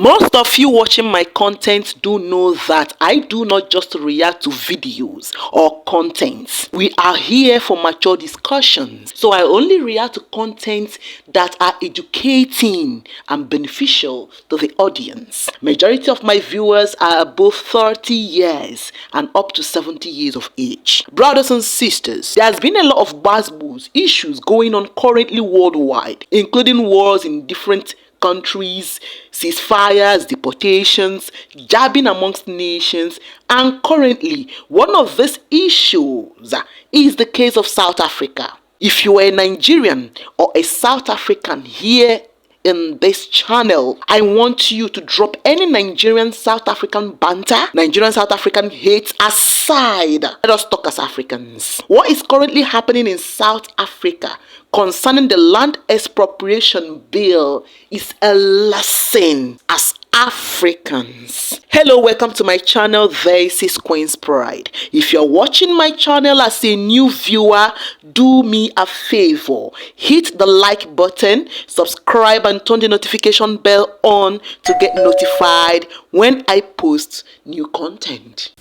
Most of you watching my content do know that I do not just react to videos or contents. We are here for mature discussions. So I only react to content that are educating and beneficial to the audience. Majority of my viewers are above 30 years and up to 70 years of age. Brothers and sisters, there has been a lot of buzzwords issues going on currently worldwide, including wars in different countries, ceasefires, deportations, jabbing amongst nations, and currently one of these issues is the case of South Africa. If you are a Nigerian or a South African here in this channel, I want you to drop any Nigerian South African banter, Nigerian South African hate aside. Let us talk as Africans. What is currently happening in South Africa concerning the land expropriation bill is a lesson as Africans. Hello, welcome to my channel. This is Qinspride. If you're watching my channel as a new viewer, do me a favor. Hit the like button, subscribe and turn the notification bell on to get notified when I post new content.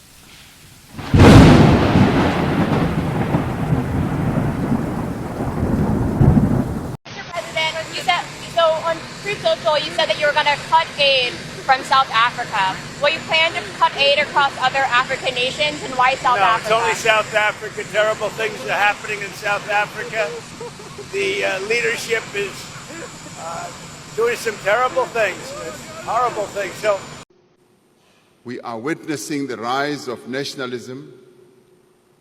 So on Free Social, you said that you were going to cut aid from South Africa. Will you plan to cut aid across other African nations, and why South Africa? No, it's only South Africa. Terrible things are happening in South Africa. The leadership is doing some terrible things, horrible things. So we are witnessing the rise of nationalism,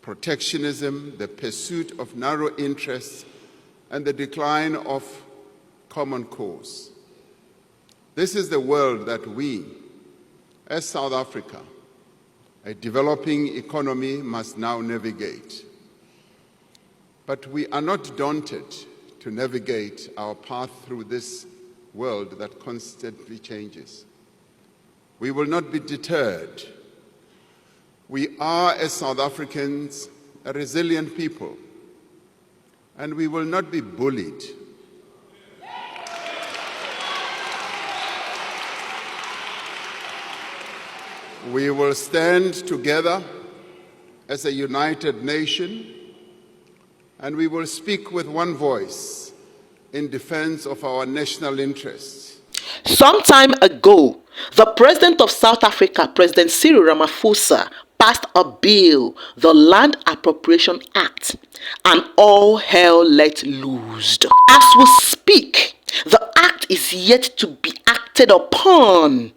protectionism, the pursuit of narrow interests, and the decline of common cause. This is the world that we, as South Africa, a developing economy, must now navigate. But we are not daunted to navigate our path through this world that constantly changes. We will not be deterred. We are, as South Africans, a resilient people, and we will not be bullied. We will stand together as a united nation, and we will speak with one voice in defense of our national interests. Some time ago, the president of South Africa, President Cyril Ramaphosa, passed a bill, the Land Appropriation Act, and all hell let loose. As we speak, the act is yet to be acted upon.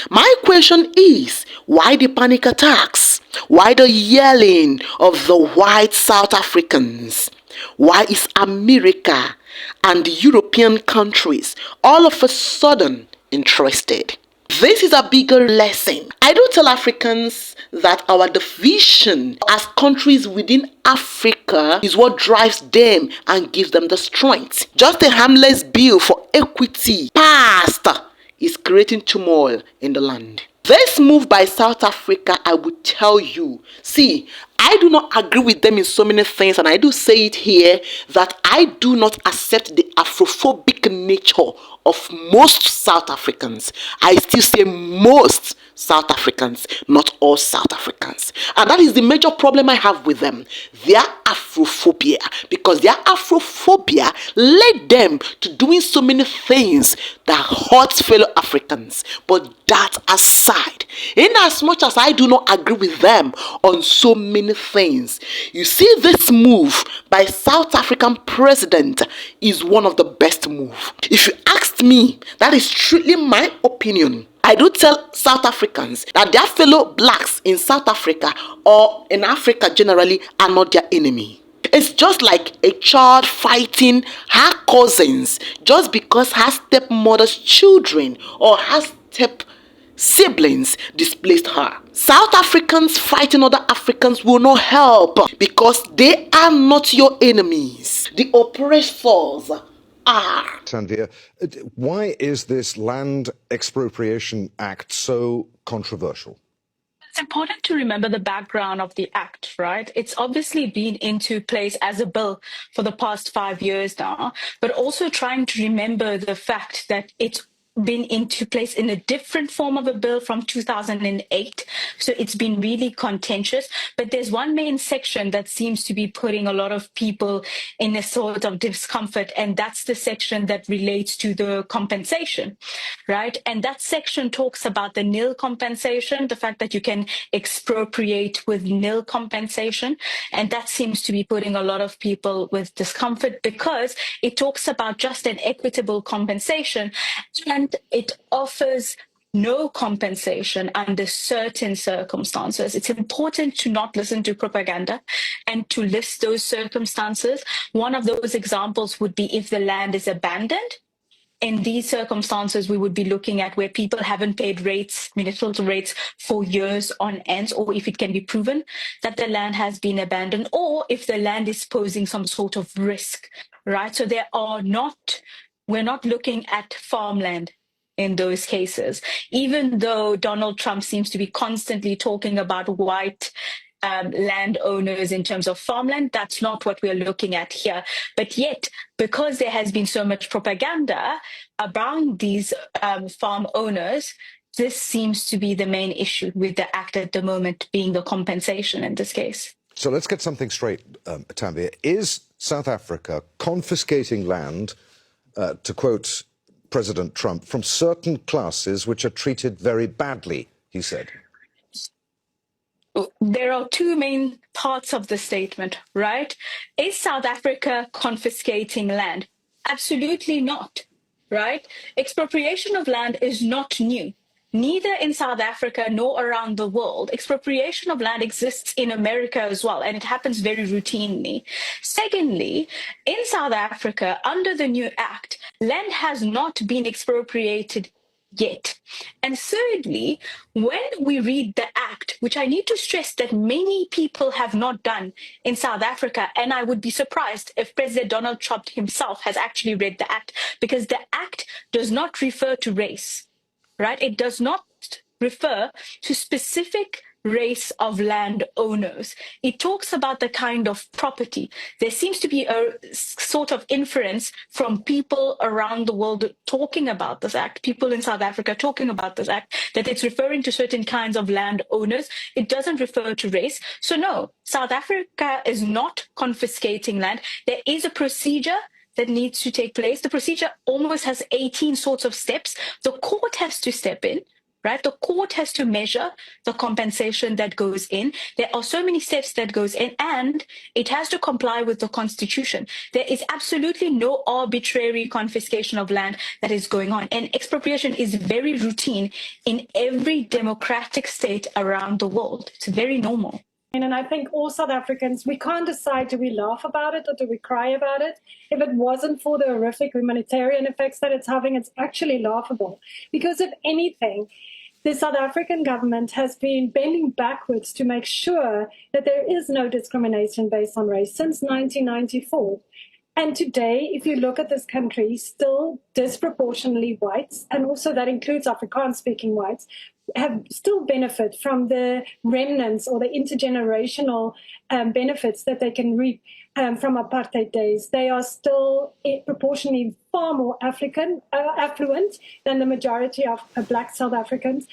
My question is, why the panic attacks? Why the yelling of the white South Africans? Why is America and the European countries all of a sudden interested? This is a bigger lesson. I do tell Africans that our division as countries within Africa is what drives them and gives them the strength. Just a harmless bill for equity passed is creating turmoil in the land. This move by South Africa, I would tell you, see, I do not agree with them in so many things, and I do say it here that I do not accept the Afrophobic nature of most South Africans. I still say most South Africans, not all South Africans. And that is the major problem I have with them. Their Afrophobia. Because their Afrophobia led them to doing so many things that hurt fellow Africans. But that aside, in as much as I do not agree with them on so many things, you see, this move by South African president is one of the best moves. If you asked me, that is strictly my opinion. I do tell South Africans that their fellow blacks in South Africa or in Africa generally are not their enemy. It's just like a child fighting her cousins just because her stepmother's children or her step siblings displaced her. South Africans fighting other Africans will not help because they are not your enemies. The oppressors are. Tanvir, why is this Land Expropriation Act so controversial? It's important to remember the background of the act, right? It's obviously been into place as a bill for the past 5 years now, but also trying to remember the fact that it's been into place in a different form of a bill from 2008. So it's been really contentious. But there's one main section that seems to be putting a lot of people in a sort of discomfort, and that's the section that relates to the compensation, right? And that section talks about the nil compensation, the fact that you can expropriate with nil compensation. And that seems to be putting a lot of people with discomfort because it talks about just an equitable compensation, and it offers no compensation under certain circumstances. It's important to not listen to propaganda and to list those circumstances. One of those examples would be if the land is abandoned. In these circumstances, we would be looking at where people haven't paid rates, municipal rates, for years on end, or if it can be proven that the land has been abandoned, or if the land is posing some sort of risk, right? So we're not looking at farmland in those cases, even though Donald Trump seems to be constantly talking about white landowners in terms of farmland. That's not what we're looking at here. But yet, because there has been so much propaganda around these farm owners, this seems to be the main issue with the act at the moment, being the compensation in this case. So let's get something straight, Tanvir. Is South Africa confiscating land, to quote President Trump, from certain classes which are treated very badly, he said? There are two main parts of the statement, right? Is South Africa confiscating land? Absolutely not, right? Expropriation of land is not new. Neither in South Africa nor around the world. Expropriation of land exists in America as well, and it happens very routinely. Secondly, in South Africa, under the new act, land has not been expropriated yet. And thirdly, when we read the act, which I need to stress that many people have not done in South Africa, and I would be surprised if President Donald Trump himself has actually read the act, because the act does not refer to race, right? It does not refer to specific race of landowners. It talks about the kind of property. There seems to be a sort of inference from people around the world talking about this act, people in South Africa talking about this act, that it's referring to certain kinds of landowners. It doesn't refer to race. So no, South Africa is not confiscating land. There is a procedure that needs to take place. The procedure almost has 18 sorts of steps. The court has to step in, right? The court has to measure the compensation that goes in. There are so many steps that goes in, and it has to comply with the Constitution. There is absolutely no arbitrary confiscation of land that is going on. And expropriation is very routine in every democratic state around the world. It's very normal. And I think all South Africans, we can't decide, do we laugh about it or do we cry about it? If it wasn't for the horrific humanitarian effects that it's having, it's actually laughable. Because if anything, the South African government has been bending backwards to make sure that there is no discrimination based on race since 1994. And today, if you look at this country, still disproportionately whites, and also that includes Afrikaans-speaking whites, have still benefit from the remnants or the intergenerational benefits that they can reap from apartheid days. They are still proportionally far more affluent than the majority of Black South Africans.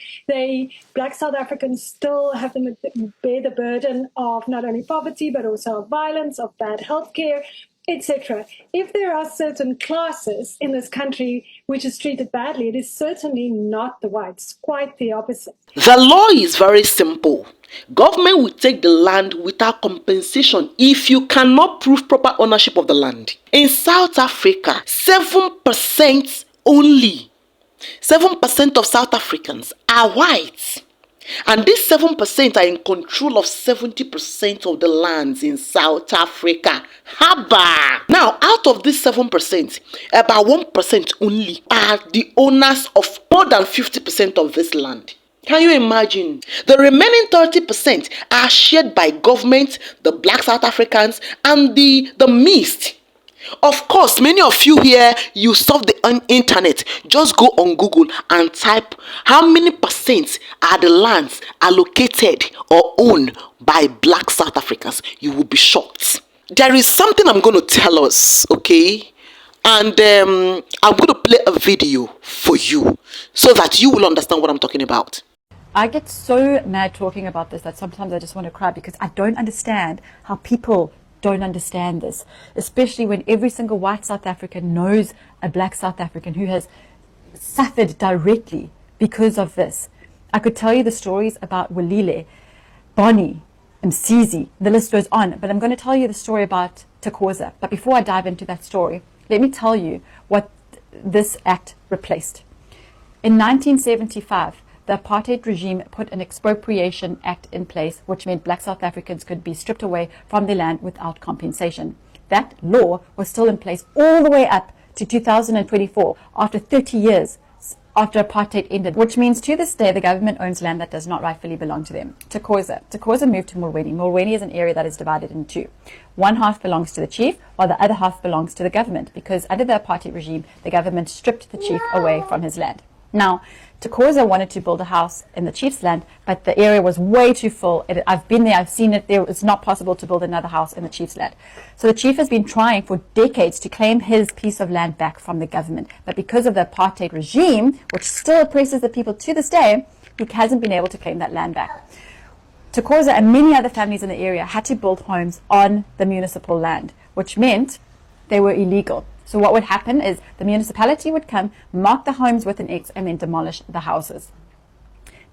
Black South Africans still have to bear the burden of not only poverty, but also of violence, of bad healthcare, etc. If there are certain classes in this country which is treated badly, it is certainly not the whites, quite the opposite. The law is very simple. Government will take the land without compensation if you cannot prove proper ownership of the land. In South Africa, 7% only, 7% of South Africans are white. And these 7% are in control of 70% of the lands in South Africa. Haba! Now, out of this 7%, about 1% only are the owners of more than 50% of this land. Can you imagine? The remaining 30% are shared by government, the Black South Africans, and the mixed. Of course, many of you here, you surf the internet. Just go on Google and type how many percent are the lands allocated or owned by Black South Africans. You will be shocked. There is something I'm going to tell us, okay? And I'm going to play a video for you so that you will understand what I'm talking about. I get so mad talking about this that sometimes I just want to cry, because I don't understand how people don't understand this, especially when every single white South African knows a black South African who has suffered directly because of this. I could tell you the stories about Walile, Bonnie, and Msizi. The list goes on, but I'm going to tell you the story about Thokoza. But before I dive into that story, let me tell you what this act replaced. In 1975, the apartheid regime put an expropriation act in place, which meant black South Africans could be stripped away from their land without compensation. That law was still in place all the way up to 2024, after 30 years after apartheid ended, which means to this day the government owns land that does not rightfully belong to them. Thokoza moved to Mulweni. Mulweni is an area that is divided in two. One half belongs to the chief, while the other half belongs to the government, because under the apartheid regime, the government stripped the chief away from his land. Now, Thokoza wanted to build a house in the chief's land, but the area was way too full. I've been there, I've seen it. It's not possible to build another house in the chief's land. So the chief has been trying for decades to claim his piece of land back from the government. But because of the apartheid regime, which still oppresses the people to this day, he hasn't been able to claim that land back. Thokoza and many other families in the area had to build homes on the municipal land, which meant they were illegal. So what would happen is the municipality would come, mark the homes with an X, and then demolish the houses.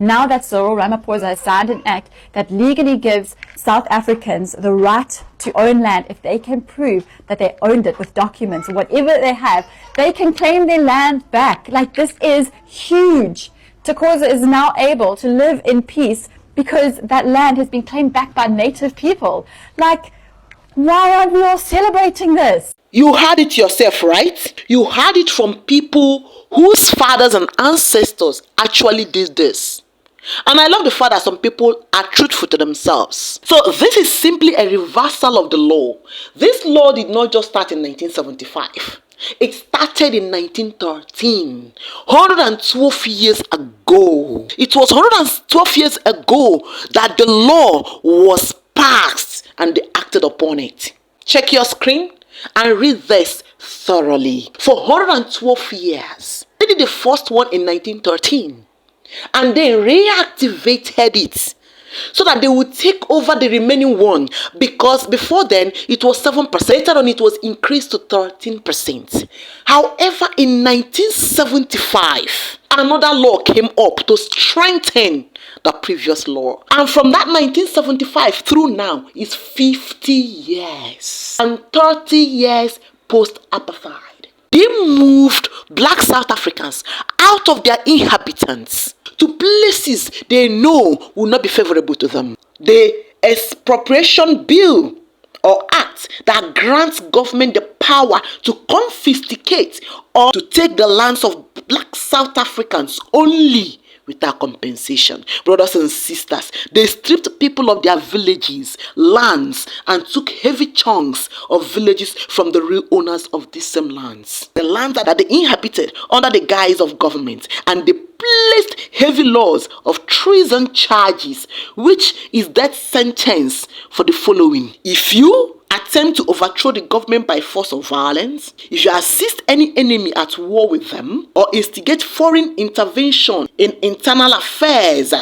Now that Cyril Ramaphosa has signed an act that legally gives South Africans the right to own land, if they can prove that they owned it with documents or whatever they have, they can claim their land back. Like, this is huge. Thokoza is now able to live in peace because that land has been claimed back by native people. Like, why aren't we all celebrating this? You heard it yourself, right? You heard it from people whose fathers and ancestors actually did this. And I love the fact that some people are truthful to themselves. So this is simply a reversal of the law. This law did not just start in 1975. It started in 1913, 112 years ago. It was 112 years ago that the law was passed and they acted upon it. Check your screen and read this thoroughly. For 112 years. They did the first one in 1913. And they reactivated it so that they would take over the remaining one, because before then it was 7%. Later on it was increased to 13%. However, in 1975, another law came up to strengthen the previous law. And from that 1975 through now is 50 years and 30 years post-apartheid. They moved black South Africans out of their inhabitants to places they know will not be favorable to them. The expropriation bill or act that grants government the power to confiscate or to take the lands of black South Africans only without compensation. Brothers and sisters, they stripped people of their villages, lands, and took heavy chunks of villages from the real owners of these same lands. The lands that they inhabited under the guise of government, and they placed heavy laws of treason charges, which is death sentence for the following. If you attempt to overthrow the government by force or violence, if you assist any enemy at war with them, or instigate foreign intervention in internal affairs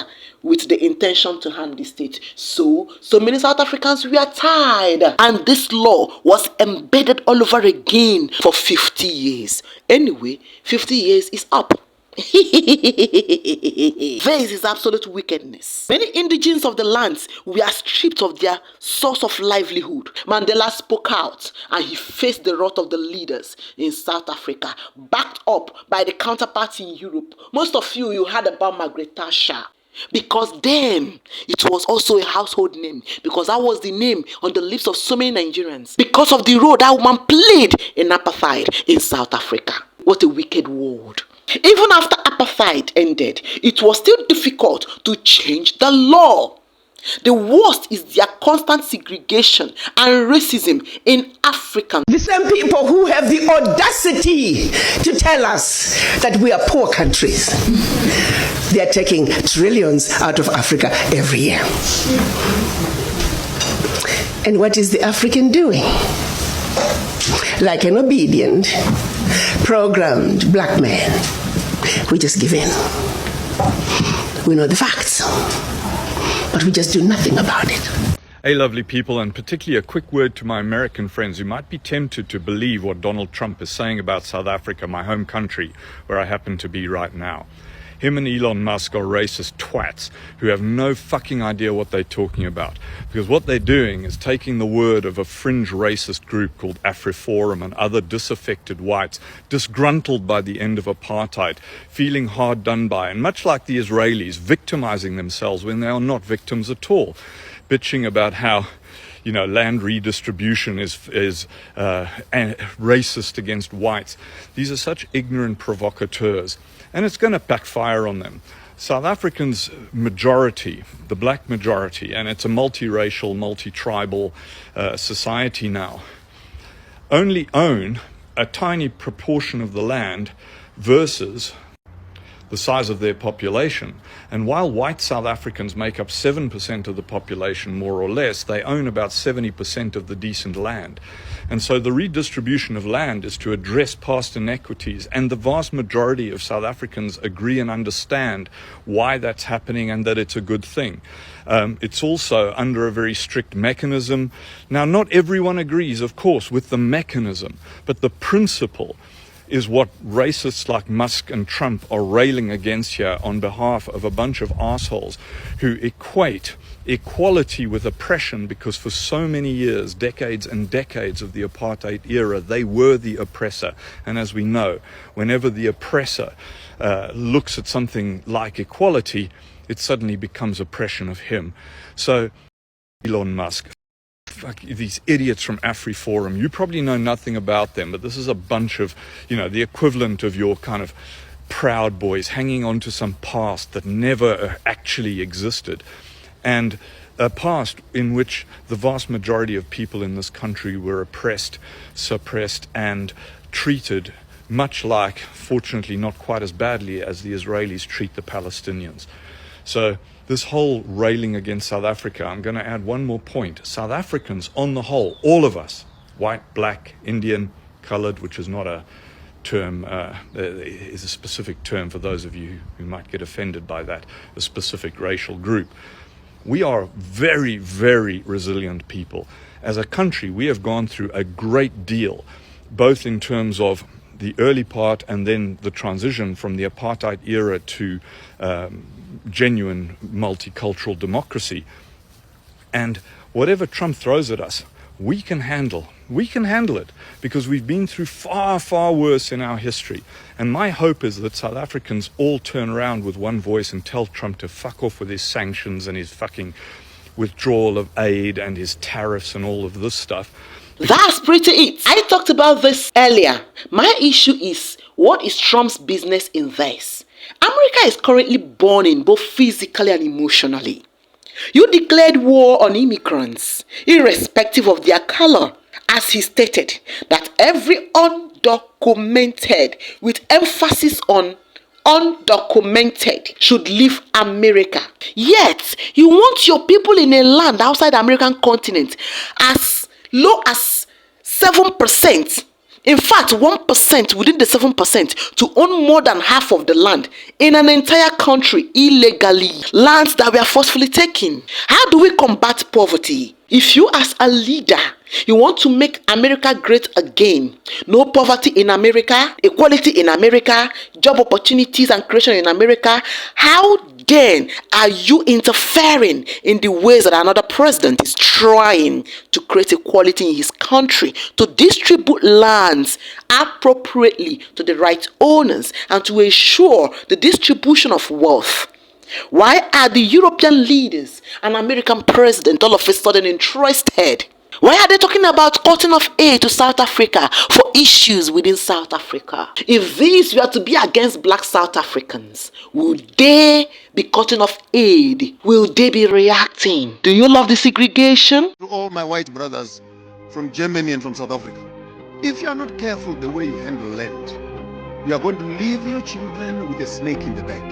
with the intention to harm the state. So many South Africans were tired, and this law was embedded all over again for 50 years. Anyway, 50 years is up. This is absolute wickedness. Many indigenes of the lands were stripped of their source of livelihood. Mandela spoke out and he faced the wrath of the leaders in South Africa, backed up by the counterparts in Europe. Most of you heard about Margaret Thatcher, because then it was also a household name, because that was the name on the lips of so many Nigerians, because of the role that woman played in apartheid in South Africa. What a wicked world. Even after apartheid ended, it was still difficult to change the law. The worst is their constant segregation and racism in Africa. The same people who have the audacity to tell us that we are poor countries, they are taking trillions out of Africa every year. And what is the African doing? like an obedient, programmed black man. We just give in. We know the facts, but we just do nothing about it. Hey, lovely people, and particularly a quick word to my American friends who might be tempted to believe what Donald Trump is saying about South Africa, my home country, where I happen to be right now. Him and Elon Musk are racist twats who have no fucking idea what they're talking about. Because what they're doing is taking the word of a fringe racist group called AfriForum and other disaffected whites, disgruntled by the end of apartheid, feeling hard done by, and much like the Israelis, victimizing themselves when they are not victims at all. Bitching about how, land redistribution is racist against whites. These are such ignorant provocateurs, and it's going to backfire on them. South Africans' majority, the black majority, and it's a multiracial, multi-tribal society now, only own a tiny proportion of the land versus the size of their population. And while white South Africans make up 7% of the population, more or less, they own about 70% of the decent land. And so the redistribution of land is to address past inequities, and the vast majority of South Africans agree and understand why that's happening and that it's a good thing. It's also under a very strict mechanism. Now, not everyone agrees, of course, with the mechanism, but the principle is what racists like Musk and Trump are railing against here on behalf of a bunch of assholes who equate equality with oppression, because for so many years, decades and decades of the apartheid era, they were the oppressor. And as we know, whenever the oppressor looks at something like equality, it suddenly becomes oppression of him. So Elon Musk, these idiots from AfriForum, you probably know nothing about them, but this is a bunch of, the equivalent of your kind of Proud Boys hanging on to some past that never actually existed, and a past in which the vast majority of people in this country were oppressed, suppressed, and treated much like, fortunately not quite as badly as the Israelis treat the Palestinians. So this whole railing against South Africa, I'm going to add one more point. South Africans, on the whole, all of us, white, black, Indian, colored, which is not a term, is a specific term for those of you who might get offended by that, a specific racial group. We are very, very resilient people. As a country, we have gone through a great deal, both in terms of the early part and then the transition from the apartheid era to genuine multicultural democracy. And whatever Trump throws at us, we can handle. We can handle it because we've been through far, far worse in our history. And my hope is that South Africans all turn around with one voice and tell Trump to fuck off with his sanctions and his fucking withdrawal of aid and his tariffs and all of this stuff. That's pretty it. I talked about this earlier. My issue is, what is Trump's business in this? America is currently burning both physically and emotionally. You declared war on immigrants, irrespective of their color, as he stated that every undocumented, with emphasis on undocumented, should leave America. Yet, you want your people in a land outside the American continent as low as 7%. In fact, 1% within the 7% to own more than half of the land in an entire country illegally, lands that were forcefully taken. How do we combat poverty? If you as a leader, you want to make America great again, no poverty in America, equality in America, job opportunities and creation in America, how then are you interfering in the ways that another president is trying to create equality in his country, to distribute lands appropriately to the right owners and to ensure the distribution of wealth? Why are the European leaders and American president all of a sudden interested? Why are they talking about cutting off aid to South Africa for issues within South Africa? If these were to be against black South Africans, will they be cutting off aid? Will they be reacting? Do you love the segregation? To all my white brothers from Germany and from South Africa, if you are not careful the way you handle land, you are going to leave your children with a snake in the back.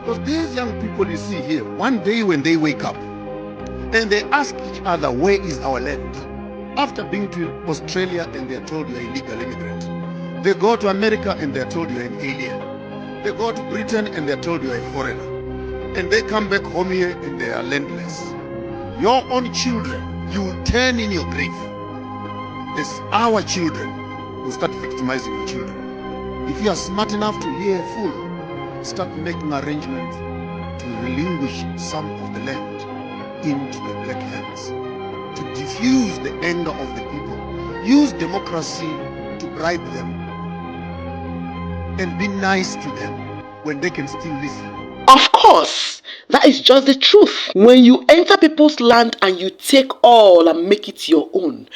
Because these young people you see here, one day when they wake up and they ask each other, where is our land? After being to Australia and they're told you're an illegal immigrant. They go to America and they're told you're an alien. They go to Britain and they're told you're a foreigner. And they come back home here and they are landless. Your own children, you will turn in your grave. It's our children who start victimizing your children. If you are smart enough to hear a fool, start making arrangements to relinquish some of the land into the black hands, to diffuse the anger of the people. Use democracy to bribe them and be nice to them when they can still listen. Of course, that is just the truth. When you enter people's land and you take all and make it your own,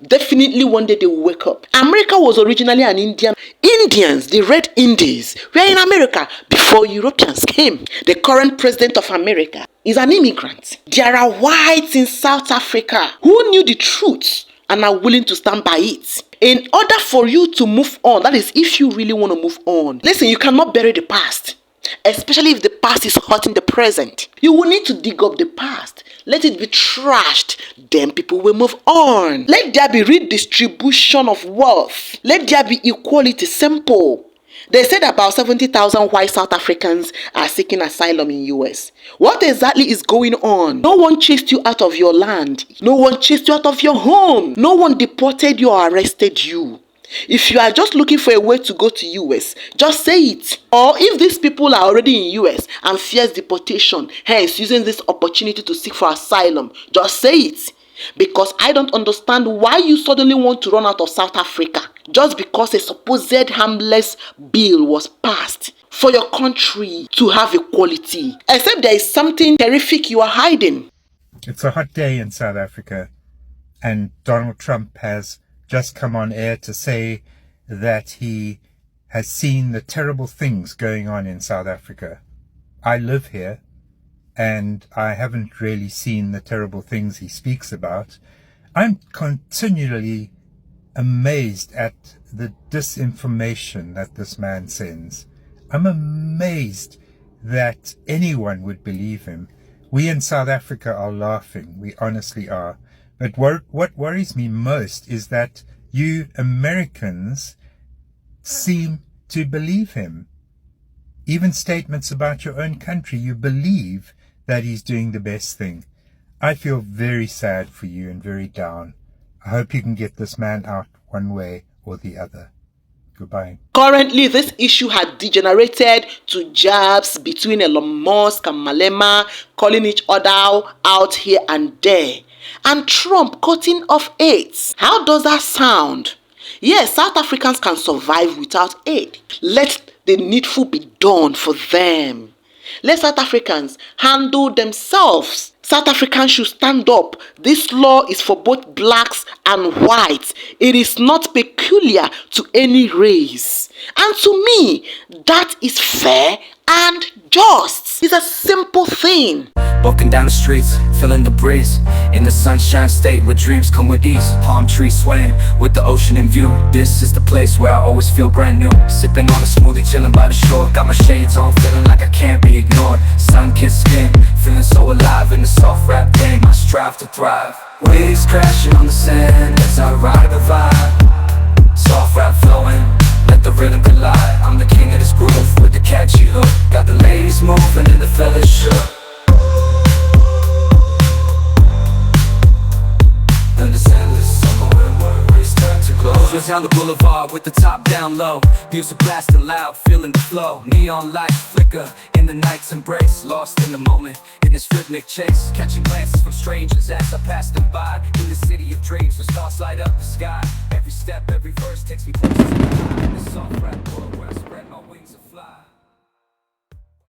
definitely one day they will wake up. America was originally an Indian. Indians, the Red Indies, were in America before Europeans came. The current president of America is an immigrant. There are whites in South Africa who knew the truth and are willing to stand by it. In order for you to move on, that is if you really want to move on. Listen, you cannot bury the past. Especially if the past is hurting the present. You will need to dig up the past. Let it be trashed. Then people will move on. Let there be redistribution of wealth. Let there be equality. Simple. They said about 70,000 white South Africans are seeking asylum in US. What exactly is going on? No one chased you out of your land. No one chased you out of your home. No one deported you or arrested you. If you are just looking for a way to go to US, just say it. Or if these people are already in US and fears deportation, hence using this opportunity to seek for asylum, just say it. Because I don't understand why you suddenly want to run out of South Africa just because a supposed harmless bill was passed for your country to have equality. Except there is something terrific you are hiding. It's a hot day in South Africa, and Donald Trump has just come on air to say that he has seen the terrible things going on in South Africa. I live here, and I haven't really seen the terrible things he speaks about. I'm continually amazed at the disinformation that this man sends. I'm amazed that anyone would believe him. We in South Africa are laughing. We honestly are. But what worries me most is that you Americans seem to believe him. Even statements about your own country, you believe that he's doing the best thing. I feel very sad for you and very down. I hope you can get this man out one way or the other. Goodbye. Currently, this issue had degenerated to jabs between Elon Musk and Malema, calling each other out here and there. And Trump cutting off aid. How does that sound? Yes, South Africans can survive without aid. Let the needful be done for them. Let South Africans handle themselves. South Africans should stand up. This law is for both blacks and whites. It is not peculiar to any race. And to me, that is fair and just. It's a simple thing. Walking down the streets, feeling the breeze. In the sunshine state where dreams come with ease. Palm trees swaying with the ocean in view. This is the place where I always feel brand new. Sipping on a smoothie, chilling by the shore. Got my shades on, feeling like I can't be ignored. Sun-kissed skin, feeling so alive in the soft rap game. I strive to thrive. Waves crashing on the sand as I ride the vibe. Soft rap flowing, let the rhythm collide. I'm the king of this groove with the catchy hook. Got the ladies moving and the fellas shook. Just down the boulevard with the top down low. Music blasting loud, feeling the flow. Neon lights flicker in the night's embrace. Lost in the moment, in this rhythmic chase. Catching glances from strangers as I pass them by. In the city of dreams, the stars light up the sky. Every step, every verse takes me closer to the sky.